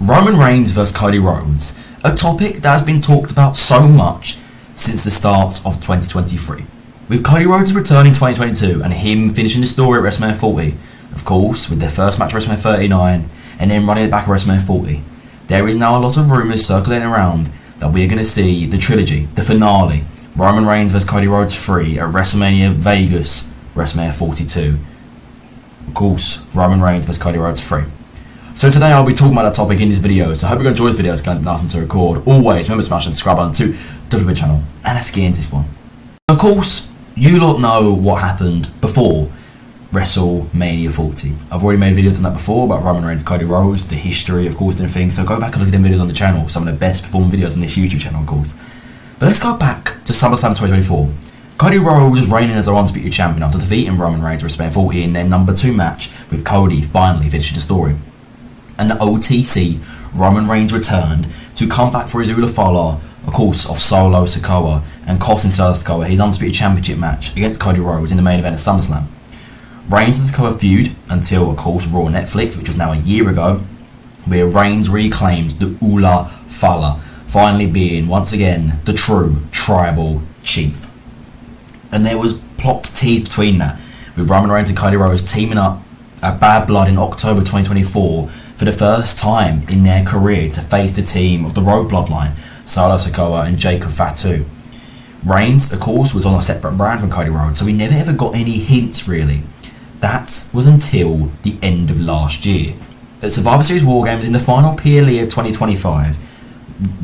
Roman Reigns vs Cody Rhodes, a topic that has been talked about so much since the start of 2023. With Cody Rhodes' return in 2022 and him finishing the story at WrestleMania 40, of course, with their first match at WrestleMania 39 and then running it back at WrestleMania 40, there is now a lot of rumours circulating around that we're going to see the trilogy, the finale, Roman Reigns vs Cody Rhodes 3 at WrestleMania Vegas, WrestleMania 42. Of course, Roman Reigns vs Cody Rhodes 3. So today I'll be talking about that topic in this video, so I hope you're going to enjoy this video. It's going to be nice and to record. Always remember to smash the subscribe button to the WWE channel, and let's get into this one. Of course, you lot know what happened before WrestleMania 40. I've already made videos on that before about Roman Reigns, Cody Rhodes, the history, of course, and things. So go back and look at them videos on the channel. Some of the best performing videos on this YouTube channel, of course. But let's go back to SummerSlam 2024. Cody Rhodes was reigning as our undisputed champion after defeating Roman Reigns at WrestleMania 40 in their number 2 match, with Cody finally finishing the story. And the OTC, Roman Reigns returned to come back for his Ula Fala, of course, of Solo Sikoa, and costing Solo Sikoa his undisputed championship match against Cody Rhodes in the main event of SummerSlam. Reigns and Sikoa feud until, of course, Raw Netflix, which was now a year ago, where Reigns reclaims the Ula Fala, finally being, once again, the true tribal chief. And there was plots teased between that, with Roman Reigns and Cody Rhodes teaming up at Bad Blood in October 2024 for the first time in their career to face the team of the Road Bloodline, Solo Sikoa and Jacob Fatu. Reigns, of course, was on a separate brand from Cody Rhodes, so we never ever got any hints really. That was until the end of last year. At Survivor Series War Games in the final PLE of 2025,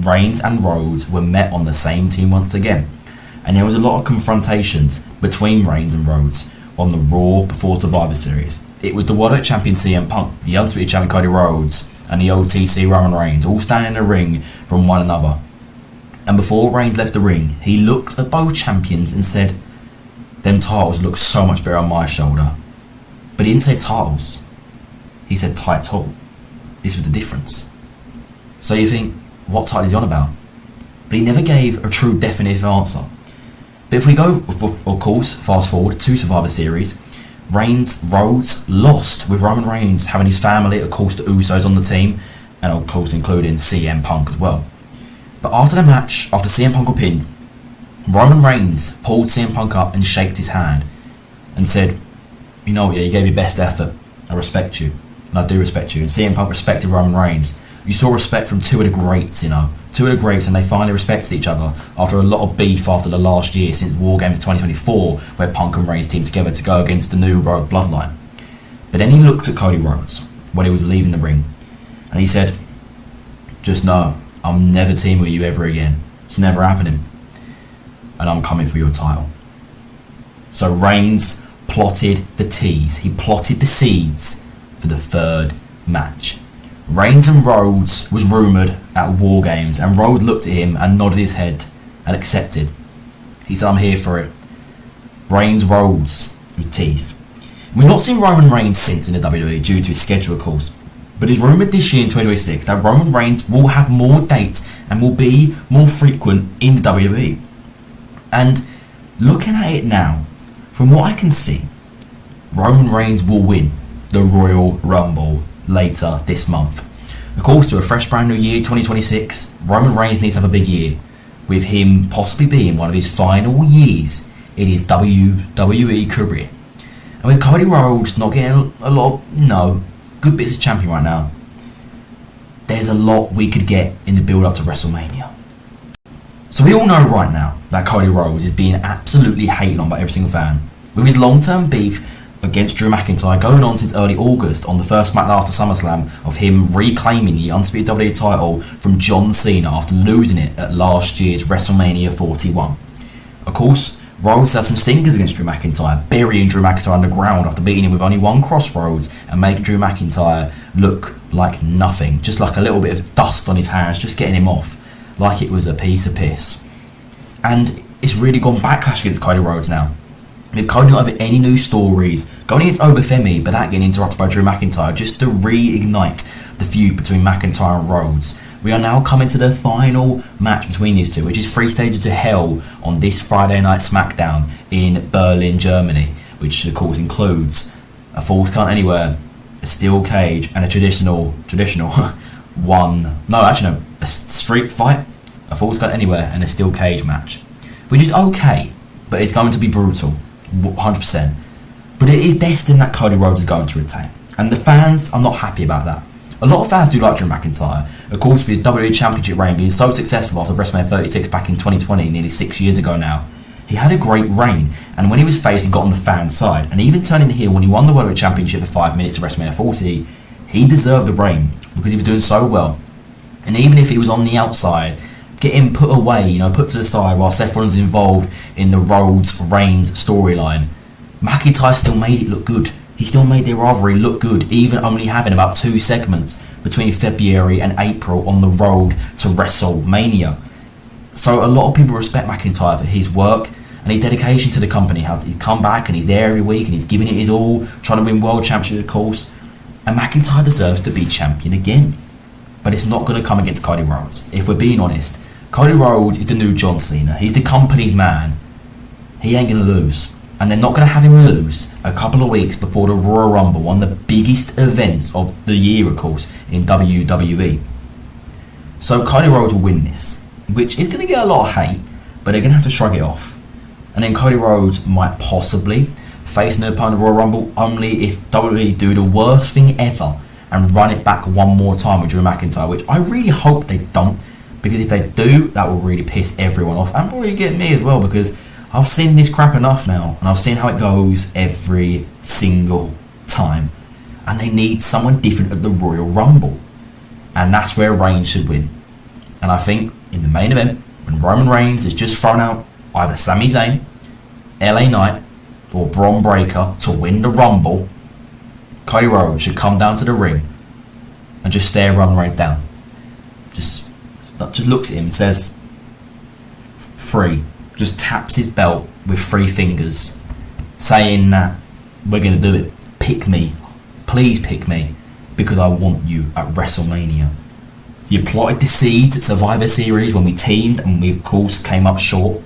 Reigns and Rhodes were met on the same team once again, and there was a lot of confrontations between Reigns and Rhodes on the Raw before Survivor Series. It was the World Champion CM Punk, the Undisputed Champion Cody Rhodes, and the OTC Roman Reigns all standing in the ring from one another. And before Reigns left the ring, he looked at both champions and said, "Them titles look so much better on my shoulder." But he didn't say titles, he said title. This was the difference. So you think, what title is he on about? But he never gave a true definitive answer. But if we go, of course, fast forward to Survivor Series, Rhodes lost, with Roman Reigns having his family, of course the Usos on the team, and of course including CM Punk as well. But after the match, after CM Punk was pinned, Roman Reigns pulled CM Punk up and shook his hand and said, "You know what, yeah, you gave your best effort. I respect you, and I do respect you." And CM Punk respected Roman Reigns. You saw respect from two of the greats, two of the greats, and they finally respected each other after a lot of beef after the last year since War Games 2024, where Punk and Reigns teamed together to go against the new Road Bloodline. But then he looked at Cody Rhodes when he was leaving the ring, and he said, "Just know, I'm never teaming with you ever again. It's never happening. And I'm coming for your title." So Reigns plotted the tease. He plotted the seeds for the third match. Reigns and Rhodes was rumoured at War Games, and Rhodes looked at him and nodded his head and accepted. He said, "I'm here for it." Rhodes was teased. We've not seen Roman Reigns since in the WWE due to his schedule, of course, but it's rumoured this year in 2026 that Roman Reigns will have more dates and will be more frequent in the WWE. And looking at it now, from what I can see, Roman Reigns will win the Royal Rumble later this month. Of course, to a fresh brand new year, 2026, Roman Reigns needs to have a big year, with him possibly being one of his final years in his WWE career. And with Cody Rhodes not getting a lot of, good bits of champion right now, there's a lot we could get in the build up to WrestleMania. So we all know right now that Cody Rhodes is being absolutely hated on by every single fan, with his long-term beef against Drew McIntyre going on since early August on the first match after SummerSlam of him reclaiming the undisputed WWE title from John Cena after losing it at last year's WrestleMania 41. Of course, Rhodes had some stinkers against Drew McIntyre, burying Drew McIntyre on the ground after beating him with only one crossroads and making Drew McIntyre look like nothing, just like a little bit of dust on his hands, just getting him off like it was a piece of piss. And it's really gone backlash against Cody Rhodes now, with Cody not having any new stories, going against Obafemi, but that getting interrupted by Drew McIntyre just to reignite the feud between McIntyre and Rhodes. We are now coming to the final match between these two, which is 3 Stages to Hell on this Friday night SmackDown in Berlin, Germany, which of course includes a Falls Count Anywhere, a steel cage, and a traditional a street fight, a Falls Count Anywhere, and a steel cage match, which is okay, but it's going to be brutal, 100%. But it is destined that Cody Rhodes is going to retain, and the fans are not happy about that. A lot of fans do like Drew McIntyre, of course, for his WWE Championship reign being so successful after WrestleMania 36 back in 2020, nearly 6 years ago now. He had a great reign, and when he was faced, he got on the fan side, and even turning heel when he won the World Championship for 5 minutes at WrestleMania 40, he deserved the reign because he was doing so well. And even if he was on the outside, getting put away, put to the side while Seth Rollins was involved in the Rhodes-Reigns storyline, McIntyre still made it look good. He still made their rivalry look good, even only having about 2 segments between February and April on the road to WrestleMania. So a lot of people respect McIntyre for his work and his dedication to the company. He's come back and he's there every week and he's giving it his all, trying to win world championship, of course. And McIntyre deserves to be champion again. But it's not going to come against Cody Rhodes. If we're being honest, Cody Rhodes is the new John Cena. He's the company's man. He ain't going to lose. And they're not going to have him lose a couple of weeks before the Royal Rumble, one of the biggest events of the year, of course, in WWE. So Cody Rhodes will win this, which is going to get a lot of hate, but they're going to have to shrug it off. And then Cody Rhodes might possibly face an opponent in the Royal Rumble only if WWE do the worst thing ever and run it back one more time with Drew McIntyre, which I really hope they don't, because if they do, that will really piss everyone off, and probably get me as well, because I've seen this crap enough now, and I've seen how it goes every single time. And they need someone different at the Royal Rumble. And that's where Reigns should win. And I think in the main event, when Roman Reigns is just thrown out either Sami Zayn, LA Knight, or Braun Breaker to win the Rumble, Cody Rhodes should come down to the ring and just stare Roman Reigns down. Just looks at him and says, "Free." Just taps his belt with 3 fingers, saying that we're going to do it. Pick me. Please pick me, because I want you at WrestleMania. You plotted the seeds at Survivor Series when we teamed and we, of course, came up short.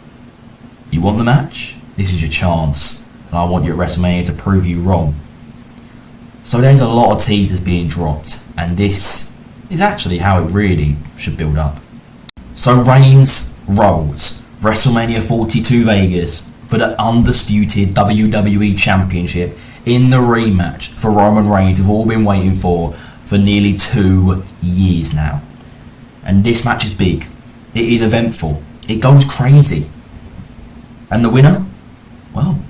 You want the match? This is your chance. And I want you at WrestleMania to prove you wrong. So there's a lot of teasers being dropped, and this is actually how it really should build up. So Reigns, Rhodes, WrestleMania 42 Vegas for the undisputed WWE Championship in the rematch for Roman Reigns we've all been waiting for nearly 2 years now. And this match is big. It is eventful. It goes crazy. And the winner? Well,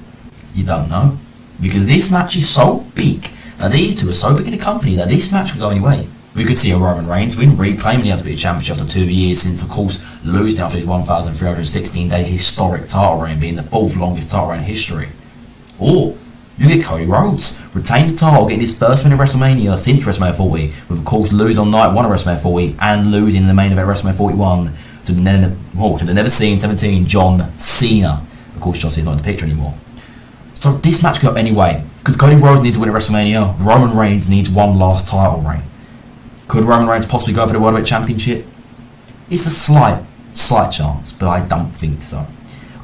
you don't know. Because this match is so big. Now these two are so big in the company that this match could go anyway. We could see a Roman Reigns win, reclaiming the Undisputed Championship after 2 years since, of course, losing after his 1,316-day historic title reign, being the 4th longest title reign in history. Or you get Cody Rhodes, retain the title, getting his first win at WrestleMania since WrestleMania 40, with, of course, losing on night 1 of WrestleMania 40 and losing in the main event of WrestleMania 41 to the never-seen 17 John Cena. Of course, John Cena's not in the picture anymore. So this match could go anyway, because Cody Rhodes needs to win at WrestleMania, Roman Reigns needs one last title reign. Could Roman Reigns possibly go for the World Heavyweight Championship? It's a slight chance, but I don't think so.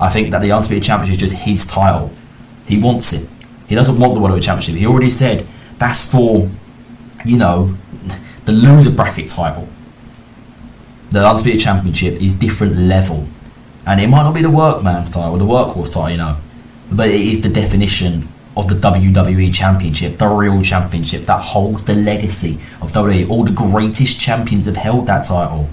I think that the Undisputed Championship is just his title. He wants it. He doesn't want the World Heavyweight Championship. He already said that's for, the loser bracket title. The Undisputed Championship is different level. And it might not be the workman's title or the workhorse title, but it is the definition of the WWE Championship, the real championship that holds the legacy of WWE. All the greatest champions have held that title.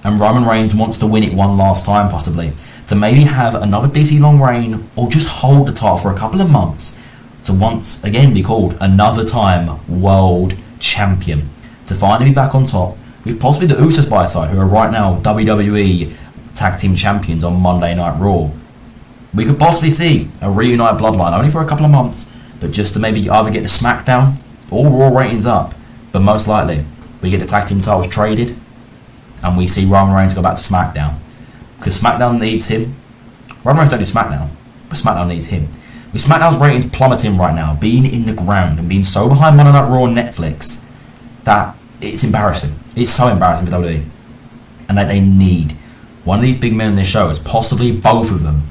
And Roman Reigns wants to win it one last time, possibly, to maybe have another DC long reign, or just hold the title for a couple of months, to once again be called another time world champion, to finally be back on top, with possibly the Usos by his side, who are right now WWE Tag Team Champions on Monday Night Raw. We could possibly see a reunited bloodline, only for a couple of months, but just to maybe either get the SmackDown or Raw ratings up. But most likely, we get the tag team titles traded, and we see Roman Reigns go back to SmackDown. Because SmackDown needs him. Roman Reigns don't need SmackDown, but SmackDown needs him. With SmackDown's ratings plummeting right now, being in the ground and being so behind Monday Night Raw on Netflix, that it's embarrassing. It's so embarrassing for WWE. And that they need one of these big men in their shows, possibly both of them.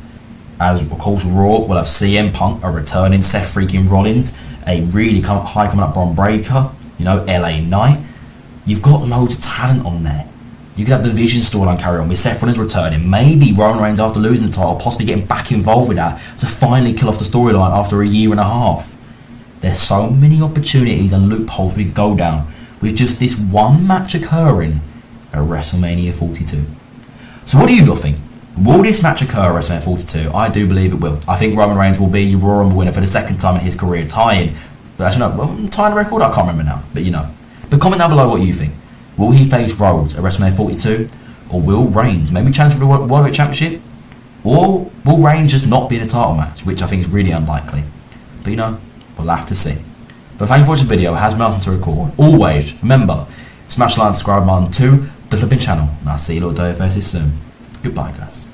As, of course, Raw will have CM Punk, a returning Seth freaking Rollins, a really high coming up Braun Breaker, LA Knight. You've got loads of talent on there. You could have the Vision storyline carry on with Seth Rollins returning, maybe Roman Reigns after losing the title, possibly getting back involved with that to finally kill off the storyline after a year and a half. There's so many opportunities and loopholes we could go down with just this one match occurring at WrestleMania 42. So what do you lot think? Will this match occur at WrestleMania 42? I do believe it will. I think Roman Reigns will be your Royal Rumble winner for the second time in his career, tying the record? I can't remember now, but you know. But comment down below what you think. Will he face Rhodes at WrestleMania 42? Or will Reigns maybe challenge for the World Heavyweight Championship? Or will Reigns just not be in a title match, which I think is really unlikely. But you know, we'll have to see. But thank you for watching the video. It has been awesome to record. Always, remember, smash the like and subscribe button to the flipping channel. And I'll see you little day faces soon. Goodbye, guys.